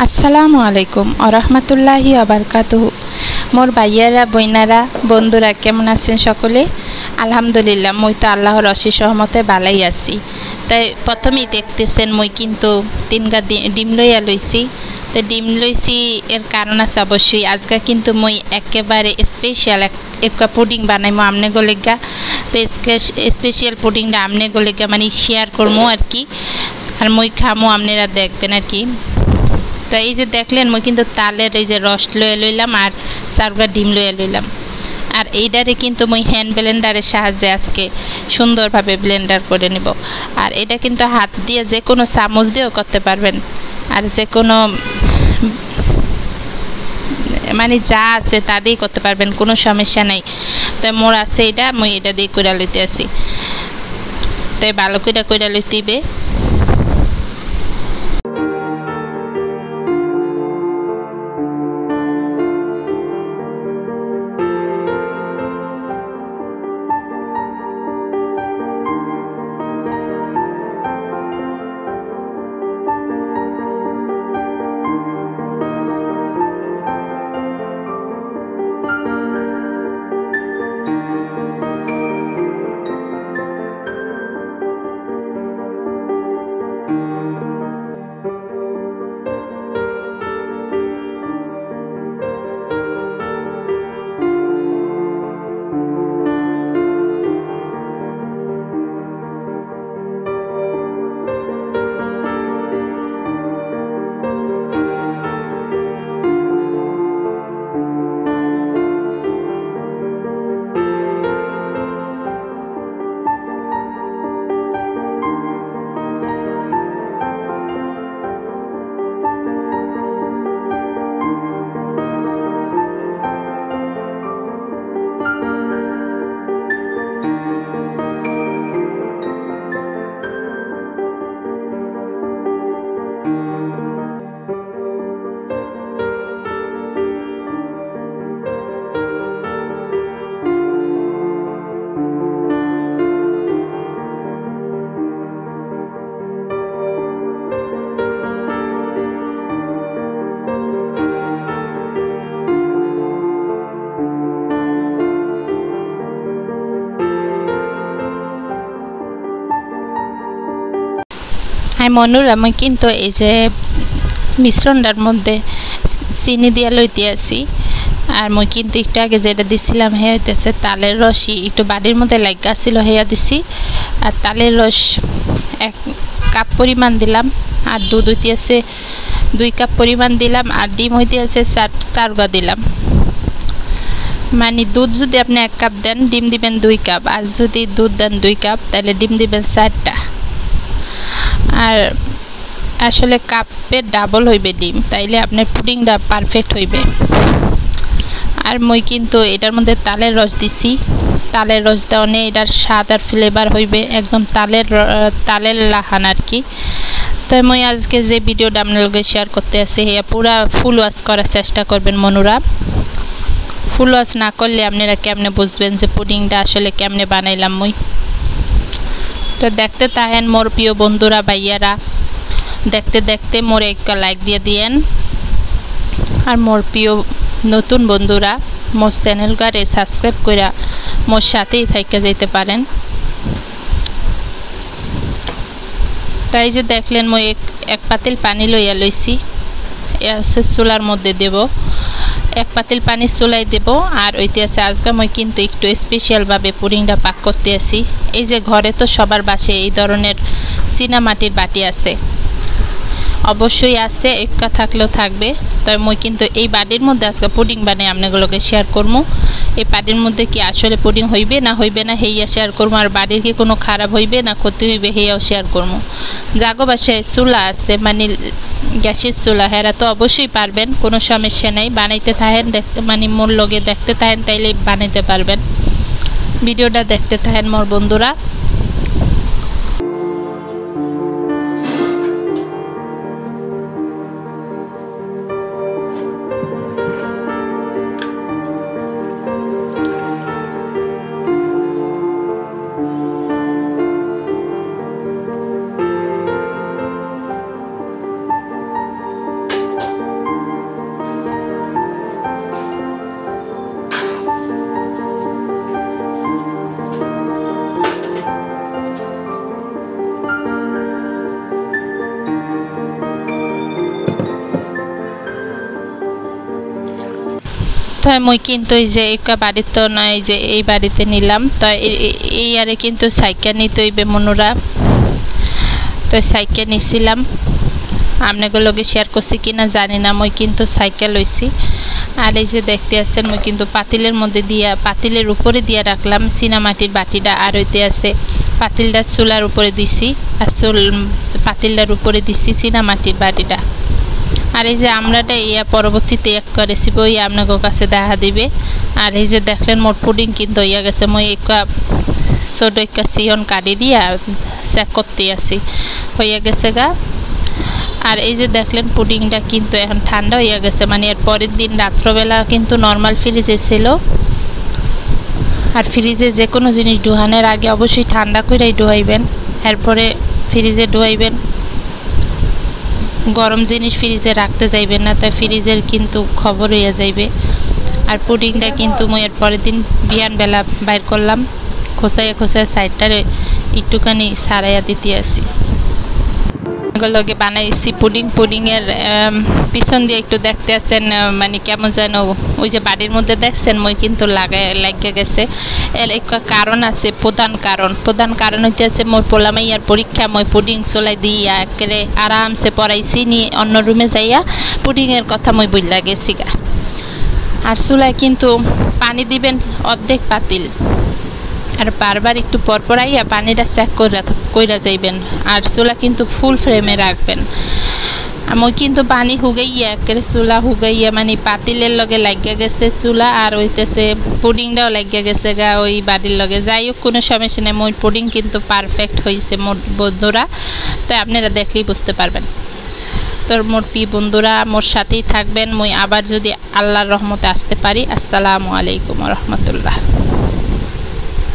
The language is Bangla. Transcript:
আসসালামু আলাইকুম আরহামতুল্লাহি আবরকাতুহু। মোর ভাইয়ারা বইনারা বন্ধুরা কেমন আছেন সকলে? আলহামদুলিল্লাহ, মই তো আল্লাহর অশেষ রহমতে ভালাই আছি। তাই প্রথমেই দেখতেছেন মই কিন্তু তিনগা ডিম লইয়া লইছি। তো ডিম লইছি এর কারণ আছে অবশ্যই। আজকে কিন্তু মই একেবারে স্পেশাল একটা পুডিং বানাইমো আমনে গলেগা। তো স্পেশাল পুডিংটা আমনে গলেগা মানে শেয়ার করবো আর কি, আর মই খামো আপনারা দেখবেন আর কি। তো এই যে দেখলেন মই কিন্তু তালের এই যে রস লয়ে লইলাম আর চারগা ডিম লয়ে লইলাম। আর এইটারে কিন্তু মই হ্যান্ড ব্লেন্ডারের সাহায্যে আজকে সুন্দরভাবে ব্লেন্ডার করে নেব। আর এটা কিন্তু হাত দিয়ে যে কোনো চামচ দিয়েও করতে পারবেন, আর যে কোনো মানে যা আছে তা দিয়েই করতে পারবেন, কোনো সমস্যা নাই। তো মোর আছে এটা, মই এটা দিয়ে কইরা লইতে আসি। তাই ভালো কইরা লইতেইবে। মনুর আমি কিন্তু এই যে মিশ্রণটার মধ্যে চিনি দিয়া লইতে আসি। আর মই কিন্তু একটু আগে যেটা দিছিলাম হে হইতেছে তালের রসই একটু বাড়ির মধ্যে লাগা ছিল, হেয়া দিছি। আর তালের রস 1 কাপ পরিমাণ দিলাম, আর দুধ হইতে আছে 2 কাপ পরিমাণ দিলাম, আর ডিম হইতে আছে 4 গা দিলাম। মানে দুধ যদি আপনি 1 কাপ দেন ডিম দিবেন 2 কাপ, আর যদি দুধ দেন 2 কাপ তাহলে ডিম দিবেন 4টা। আর আসলে কাপের ডাবল হইবে ডিম, তাইলে আপনার পুডিংটা পারফেক্ট হইবে। আর মই কিন্তু এটার মধ্যে তালের রস দিছি। তালের রস দেওয়ানে এটার স্বাদ আর ফ্লেভার হইবে একদম তালের লাহান আর কি। তো মই আজকে যে ভিডিওটা আপনাদের শেয়ার করতে আসি হেয়া পুরা ফুল ওয়াশ করার চেষ্টা করবেন মনুরা। ফুল ওয়াশ না করলে আপনারা কেমনে বুঝবেন যে পুডিংটা আসলে কেমনে বানাইলাম মই। তো দেখতে থাকেন মোর প্রিয় বন্ধুরা ভাইয়ারা, দেখতে দেখতে মোরে একটা লাইক দিয়ে দিয়েন। আর মোর প্রিয় নতুন বন্ধুরা মোর চ্যানেলটারে সাবস্ক্রাইব করে মোর সাথেই থাইকা যেতে পারেন। তাই যে দেখলেন মই এক পাতিল পানি লইয়া লইছি, চুলার মধ্যে দেব। 1 পাতিল পানি চুলাই দেব। আর ওইতে আছে আজকে মই কিন্তু একটু স্পেশালভাবে পুডিংটা পাক করতে আসি। এই যে ঘরে তো সবার বাসায় এই ধরনের চীনামাটির বাটি আছে, অবশ্যই আছে, একটা থাকলেও থাকবে। তবে মই কিন্তু এই বাটির মধ্যে আজকে পুডিং বানিয়ে আপনাগুলোকে শেয়ার করবো। এই বাটির মধ্যে কি আসলে পুডিং হইবে না হেইয়া শেয়ার করবো। আর বাড়ির কি কোনো খারাপ হইবে না ক্ষতি হইবে হেয়াও শেয়ার করবো। জাগো বাসায় চুলা আছে মানে গ্যাসের চুলা, হেরা তো অবশ্যই পারবেন, কোনো সমস্যা নেই। বানাইতে থাকেন, দেখতে মানে মোর লগে দেখতে থাকেন, তাইলে বানাইতে পারবেন। ভিডিওটা দেখতে থাকেন মোর বন্ধুরা। তো মই কিন্তু এই যে একটা বাড়ির তো নয় যে এই বাড়িতে নিলাম তো এই আরে কিন্তু সাইকেল নিতে হইবে মনোরা তো সাইকেল নিছিলাম আপনাগুলোকে শেয়ার করছি কিনা জানি না মই কিন্তু সাইকেল লইছি আর এই যে দেখতে আছেন মই কিন্তু পাতিলের মধ্যে দিয়া পাতিলের উপরে দিয়া রাখলাম সিনামাটির বাটিটা আর হইতে আছে পাতিলটা চুলার উপরে দিছি আর পাতিলটার উপরে দিছি সিনামাটির বাটিটা আর এই যে আমরাটা ইয়া পরবর্তীতে একটা রেসিপি ওই আপনাদের কাছে দেখা দিবে আর এই যে দেখলেন মোট পুডিং কিন্তু হইয়া গেছে মই একটা ছোট একটা সিয়ন কাটি দিয়া চেক করতে আসি হইয়া গেছে গা আর এই যে দেখলেন পুডিংটা কিন্তু এখন ঠান্ডা হইয়া গেছে মানে এর পরের দিন রাত্রবেলা কিন্তু নর্মাল ফ্রিজে ছিল আর ফ্রিজে যে কোনো জিনিস ডুহানোর আগে অবশ্যই ঠান্ডা করেই ডুহাইবেন এরপরে ফ্রিজে ডুহাইবেন গরম জিনিস ফ্রিজে রাখতে যাইবেন না তাই ফ্রিজের কিন্তু খবর হইয়া যাইবে আর পুডিংটা কিন্তু মই এর পরের দিন বিয়ানবেলা বাইর করলাম খোসাইয়া খোসাইয়া সাইডটারে একটুখানি সারাইয়া দিতে আসি লগে বানাইছি পুডিংয়ের পিছন দিয়ে একটু দেখতে আছেন মানে কেমন যেন ওই যে বাড়ির মধ্যে দেখছেন মই কিন্তু লাগিয়ে গেছে এর একটা কারণ আছে প্রধান কারণ হইতে আছে মোর পোলামাইয়ার পরীক্ষা মই পুডিং চলাই দিয়া একেবারে আরামসে পড়াইছি নিয়ে অন্য রুমে যাইয়া পুডিংয়ের কথা মই বুঝলা গেছি গা আর চুলায় কিন্তু পানি দিবেন অর্ধেক পাতিল আর বারবার একটু পরপর আইয়া পানিটা চেক কইরা যাইবেন আর চুলা কিন্তু ফুল ফ্লেমে রাখবেন আমি কিন্তু পানি হুগাইয়া একেবারে চুলা হুগাইয়া মানে পাতিলের লগে লাগিয়া গেছে চুলা আর হইতেছে পুডিংটাও লাগিয়া গেছে গা ওই বাড়ির লগে যাই হোক কোনো সমস্যা নেই মোর পুডিং কিন্তু পারফেক্ট হয়েছে মোর বন্ধুরা তাই আপনারা দেখলেই বুঝতে পারবেন তোর মোর বন্ধুরা মোর সাথেই থাকবেন মই আবার যদি আল্লাহর রহমতে আসতে পারি আসসালামু আলাইকুম রহমতুল্লাহ।